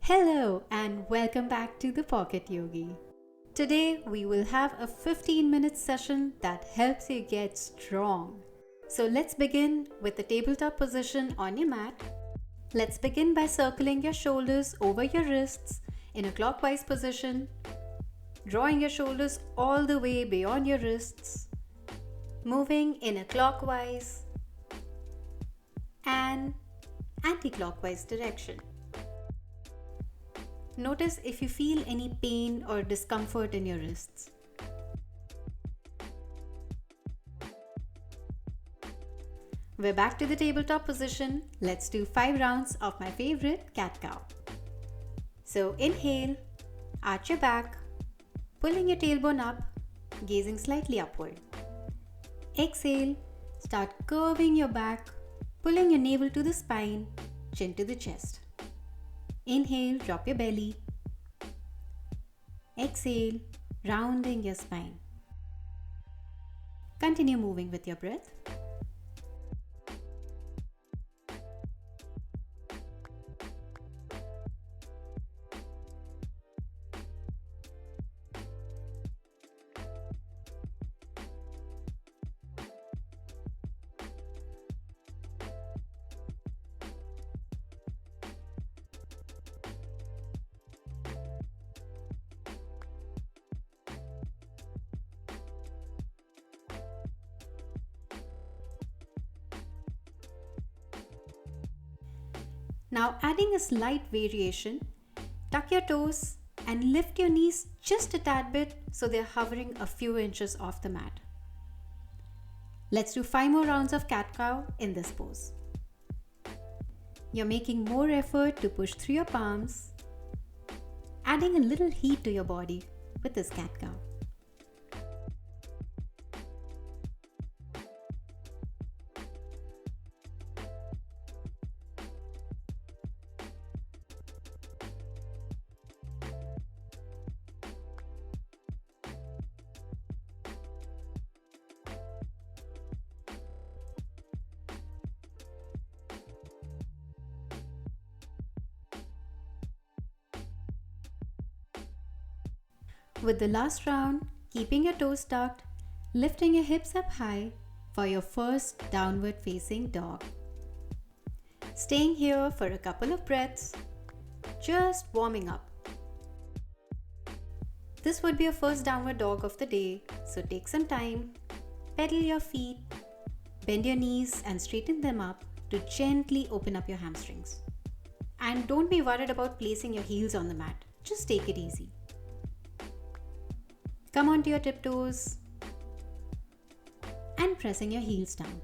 Hello and welcome back to the Pocket Yogi. Today we will have a 15-minute session that helps you get strong. So let's begin with the tabletop position on your mat. Let's begin by circling your shoulders over your wrists in a clockwise position, drawing your shoulders all the way beyond your wrists, moving in a clockwise and anti-clockwise direction. Notice if you feel any pain or discomfort in your wrists. We're back to the tabletop position. Let's do 5 rounds of my favorite cat-cow. So inhale, arch your back, pulling your tailbone up, gazing slightly upward. Exhale, start curving your back, pulling your navel to the spine, chin to the chest. Inhale, drop your belly. Exhale, rounding your spine. Continue moving with your breath. Now adding a slight variation, tuck your toes and lift your knees just a tad bit so they're hovering a few inches off the mat. Let's do 5 more rounds of cat-cow in this pose. You're making more effort to push through your palms, adding a little heat to your body with this cat-cow. With the last round, keeping your toes tucked, lifting your hips up high for your first downward facing dog. Staying here for a couple of breaths, just warming up. This would be your first downward dog of the day, so take some time, pedal your feet, bend your knees and straighten them up to gently open up your hamstrings. And don't be worried about placing your heels on the mat, just take it easy. Come onto your tiptoes and pressing your heels down.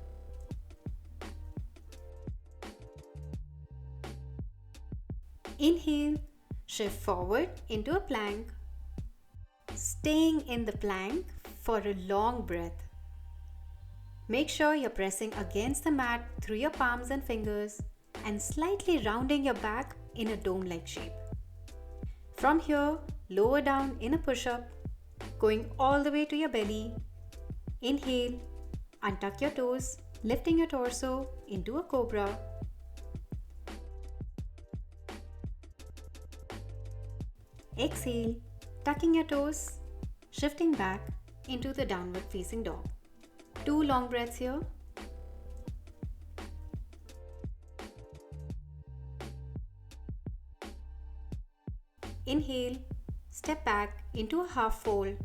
Inhale, shift forward into a plank, staying in the plank for a long breath. Make sure you're pressing against the mat through your palms and fingers and slightly rounding your back in a dome-like shape. From here, lower down in a push-up, going all the way to your belly. Inhale, untuck your toes, lifting your torso into a cobra. Exhale, tucking your toes, shifting back into the downward facing dog. 2 long breaths here. Inhale, step back into a half fold,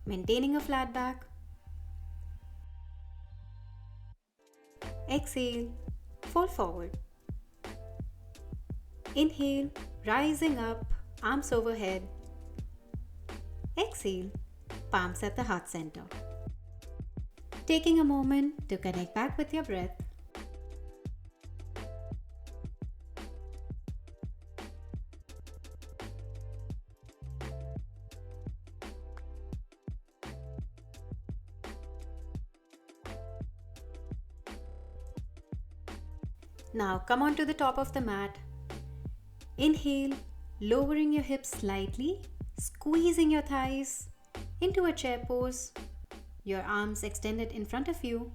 maintaining a flat back. Exhale, fold forward. Inhale, rising up, arms overhead. Exhale, palms at the heart center. Taking a moment to connect back with your breath. Now come on to the top of the mat. Inhale, lowering your hips slightly, squeezing your thighs into a chair pose, your arms extended in front of you.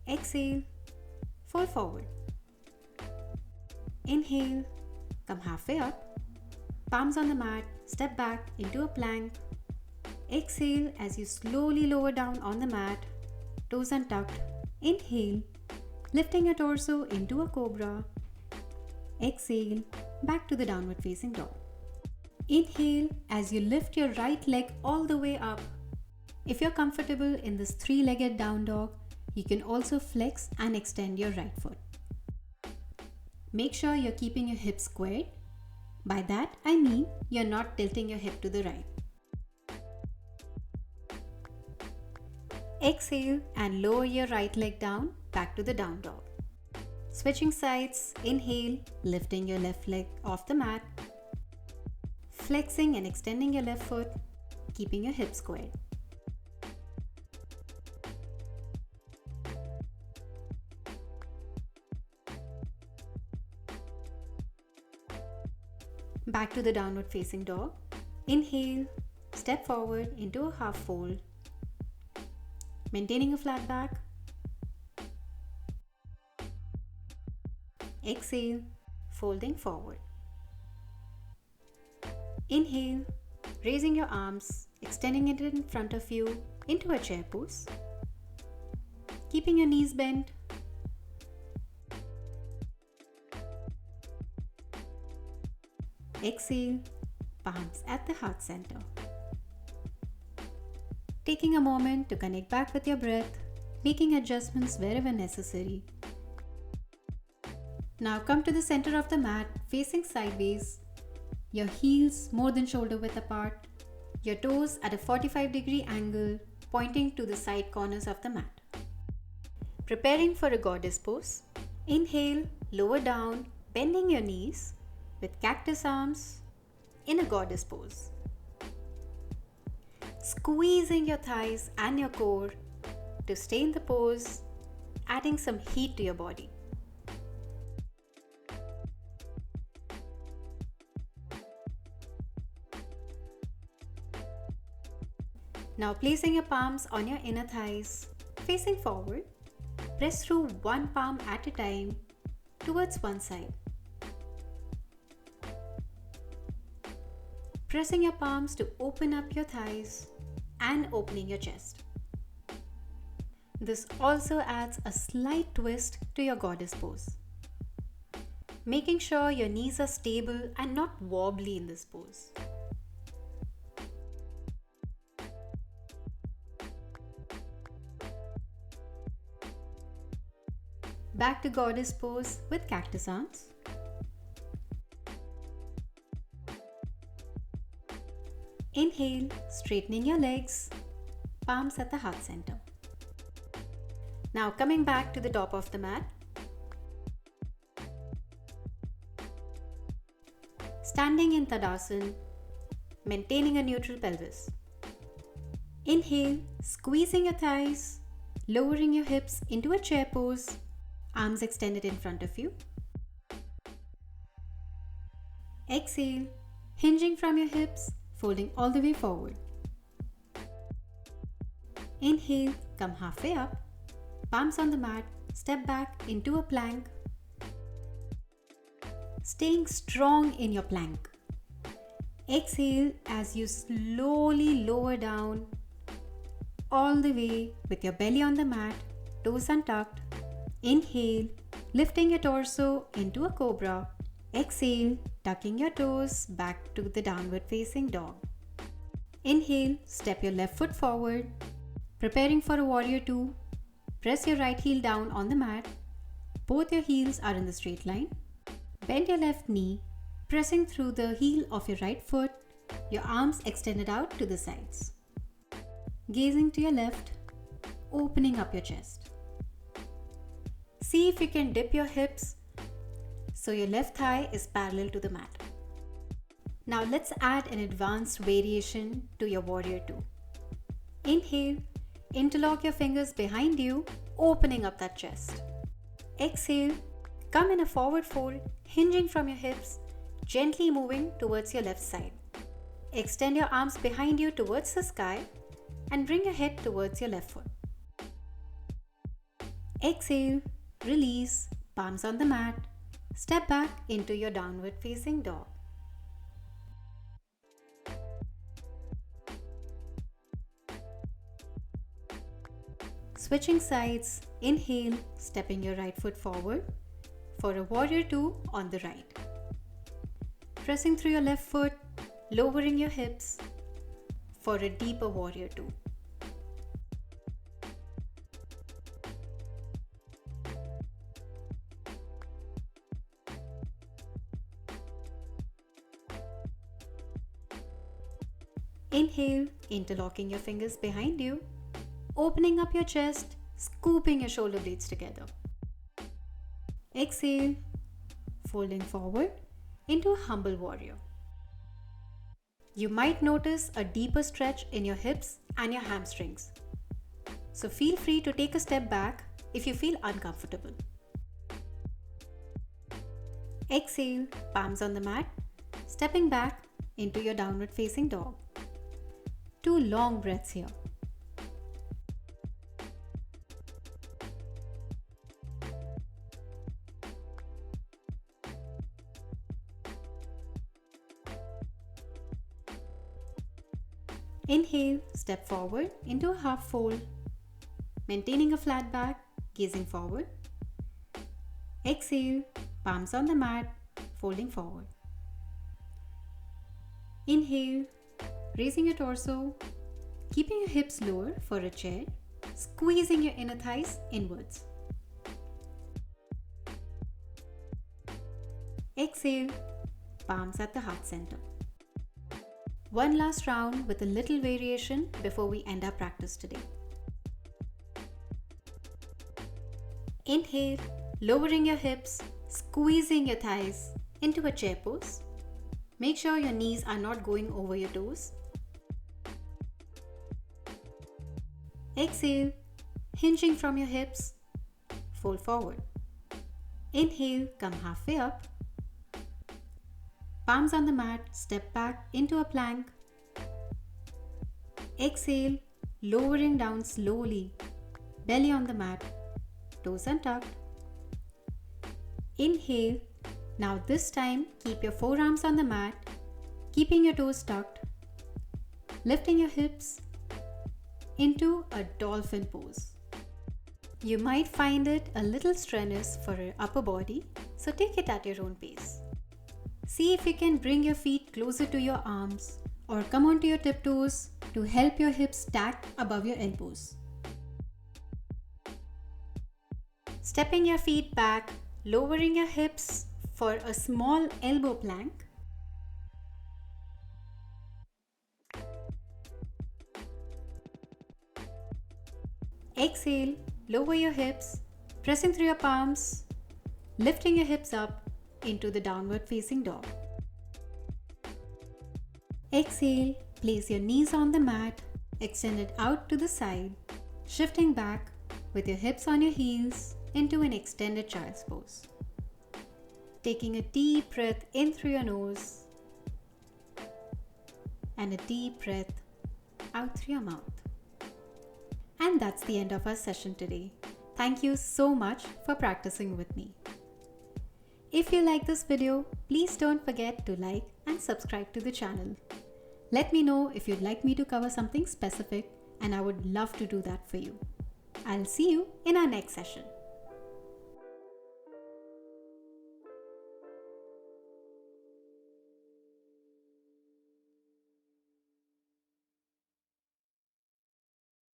Exhale, fold forward. Inhale, come halfway up. Palms on the mat, step back into a plank. Exhale as you slowly lower down on the mat, toes untucked. Inhale, lifting your torso into a cobra. Exhale, back to the downward facing dog. Inhale as you lift your right leg all the way up. If you're comfortable in this three-legged down dog, you can also flex and extend your right foot. Make sure you're keeping your hips squared. By that, I mean you're not tilting your hip to the right. Exhale and lower your right leg down, back to the down dog. Switching sides, inhale, lifting your left leg off the mat. Flexing and extending your left foot, keeping your hips squared. Back to the downward facing dog. Inhale, step forward into a half fold. Maintaining a flat back. Exhale, folding forward. Inhale, raising your arms, extending it in front of you into a chair pose. Keeping your knees bent. Exhale, palms at the heart center. Taking a moment to connect back with your breath, making adjustments wherever necessary. Now come to the center of the mat, facing sideways. Your heels more than shoulder width apart. Your toes at a 45-degree angle, pointing to the side corners of the mat. Preparing for a goddess pose. Inhale, lower down, bending your knees with cactus arms in a goddess pose. Squeezing your thighs and your core to stay in the pose, adding some heat to your body. Now placing your palms on your inner thighs, facing forward, press through one palm at a time towards one side. Pressing your palms to open up your thighs and opening your chest. This also adds a slight twist to your goddess pose. Making sure your knees are stable and not wobbly in this pose. Back to goddess pose with cactus arms. Inhale, straightening your legs, palms at the heart center. Now coming back to the top of the mat. Standing in Tadasana, maintaining a neutral pelvis. Inhale, squeezing your thighs, lowering your hips into a chair pose, arms extended in front of you. Exhale, hinging from your hips, folding all the way forward. Inhale, come halfway up, palms on the mat, step back into a plank. Staying strong in your plank. Exhale as you slowly lower down all the way with your belly on the mat, toes untucked. Inhale, lifting your torso into a cobra. Exhale, tucking your toes back to the downward facing dog. Inhale, step your left foot forward. Preparing for a warrior two. Press your right heel down on the mat. Both your heels are in the straight line. Bend your left knee, pressing through the heel of your right foot, your arms extended out to the sides. Gazing to your left, opening up your chest. See if you can dip your hips so your left thigh is parallel to the mat. Now let's add an advanced variation to your warrior two. Inhale, interlock your fingers behind you, opening up that chest. Exhale, come in a forward fold, hinging from your hips, gently moving towards your left side. Extend your arms behind you towards the sky and bring your head towards your left foot. Exhale, release, palms on the mat. Step back into your downward facing dog. Switching sides, inhale, stepping your right foot forward for a warrior two on the right. Pressing through your left foot, lowering your hips for a deeper warrior two. Inhale, interlocking your fingers behind you, opening up your chest, scooping your shoulder blades together. Exhale, folding forward into a humble warrior. You might notice a deeper stretch in your hips and your hamstrings. So feel free to take a step back if you feel uncomfortable. Exhale, palms on the mat, stepping back into your downward facing dog. 2 long breaths here. Inhale, step forward into a half fold, maintaining a flat back, gazing forward. Exhale, palms on the mat, folding forward. Inhale, raising your torso, keeping your hips lower for a chair, squeezing your inner thighs inwards. Exhale, palms at the heart center. One last round with a little variation before we end our practice today. Inhale, lowering your hips, squeezing your thighs into a chair pose. Make sure your knees are not going over your toes. Exhale, hinging from your hips, fold forward. Inhale, come halfway up. Palms on the mat, step back into a plank. Exhale, lowering down slowly, belly on the mat, toes untucked. Inhale, now this time keep your forearms on the mat, keeping your toes tucked, lifting your hips into a dolphin pose. You might find it a little strenuous for your upper body, so take it at your own pace. See if you can bring your feet closer to your arms or come onto your tiptoes to help your hips stack above your elbows. Stepping your feet back, lowering your hips for a small elbow plank. Exhale, lower your hips, pressing through your palms, lifting your hips up into the downward facing dog. Exhale, place your knees on the mat, extend it out to the side, shifting back with your hips on your heels into an extended child's pose. Taking a deep breath in through your nose and a deep breath out through your mouth. And that's the end of our session today. Thank you so much for practicing with me. If you like this video, please don't forget to like and subscribe to the channel. Let me know if you'd like me to cover something specific and I would love to do that for you. I'll see you in our next session.